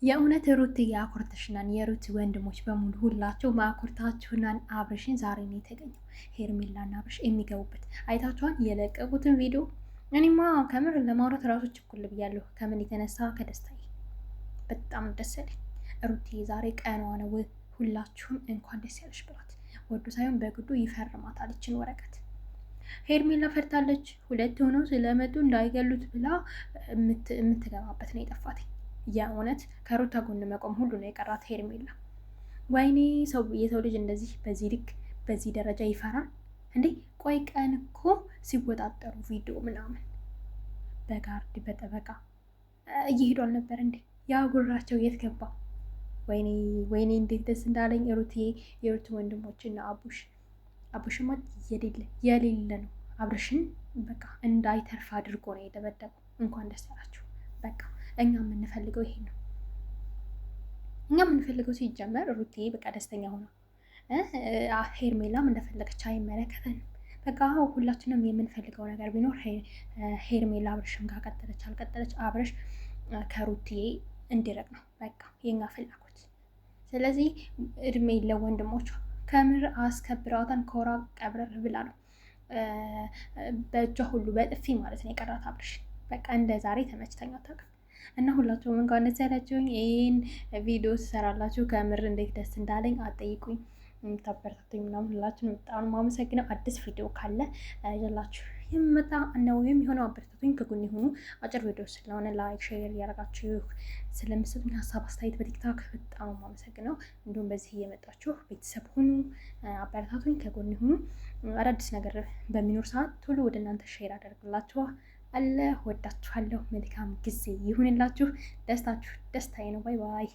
የእውነት ሩትዬ አኩርተሽናን። የሩት ወንድሞች በሙሉ ሁላቸው ማኩርታችሁናን። አብርሽን ዛሬ ነው የተገኘው ሄርሜላና አብርሽ የሚገቡበት አይታችኋን የለቀቁትን ቪዲዮ። እኔማ ከምር ለማውራት ራሱ ችኩል ብያለሁ። ከምን የተነሳ ከደስታዬ በጣም ደስ ያለኝ። ሩትዬ ዛሬ ቀኗ ነው። ሁላችሁም እንኳን ደስ ያለሽ ብላት። ወዱ ሳይሆን በግዱ ይፈርማታል ይችን ወረቀት። ሄርሜላ ፈርታለች። ሁለት ሆነው ስለመጡ እንዳይገሉት ብላ የምትገባበት ነው የጠፋትኝ። የእውነት ከሩታ ጎን መቆም ሁሉ ነው የቀራት ሄርሜላ። ወይኔ የሰው ልጅ እንደዚህ በዚህ ልክ በዚህ ደረጃ ይፈራል እንዴ? ቆይ ቀን እኮ ሲወጣጠሩ ቪዲዮ ምናምን በጋርድ በጠበቃ እየሄዱ አልነበር እንዴ? ያ ጉራቸው የት ገባ? ወይኔ ወይኔ እንዴት ደስ እንዳለኝ ሩቴ። የሩት ወንድሞችና አቡሽማ የሌለ ነው። አብርሽን በቃ እንዳይተርፍ አድርጎ ነው የደበደበው። እንኳን ደስ ያላችሁ። በቃ እኛ የምንፈልገው ይሄ ነው። እኛ የምንፈልገው ሲጀመር ሩቴ በቃ ደስተኛ ሆና ሄርሜላም እንደፈለገች አይመለከተንም። በቃ ሁላችንም የምንፈልገው ነገር ቢኖር ሄርሜላ አብርሽም ጋር ቀጠለች አልቀጠለች አብርሽ ከሩቴ እንዲረቅ ነው በቃ የኛ ፍላጎት። ስለዚህ እድሜ ለወንድሞቿ ከምር አስከብረዋታን። ኮራ ቀብረር ብላ ነው በእጇ ሁሉ በጥፊ ማለት ነው የቀራት አብርሽ። በቃ እንደ ዛሬ ተመችተኛ አታውቅም። እና ሁላችሁም እንኳን ደስ ያላችሁኝ። ይህን ቪዲዮ ስሰራላችሁ ከምር እንዴት ደስ እንዳለኝ አጠይቁኝ። የምታበረታቱኝ ምናምን ሁላችሁም በጣም ማመሰግነው። አዲስ ቪዲዮ ካለ ይዤላችሁ የምመጣ ነው የሚሆነው። አበረታቱኝ፣ ከጎን የሆኑ አጭር ቪዲዮ ስለሆነ ላይክ ሼር እያደረጋችሁ ስለምትሰጡኝ ሀሳብ አስተያየት በቲክታክ በጣም ማመሰግነው። እንዲሁም በዚህ እየመጣችሁ ቤተሰብ ሁኑ፣ አበረታቱኝ፣ ከጎን የሆኑ አዳዲስ ነገር በሚኖር ሰዓት ቶሎ ወደ እናንተ ሼር አደርግላችኋል። ወዳችኋለሁ። መልካም ጊዜ ይሁንላችሁ። ደስታችሁ ደስታዬ ነው። ባይ ባይ።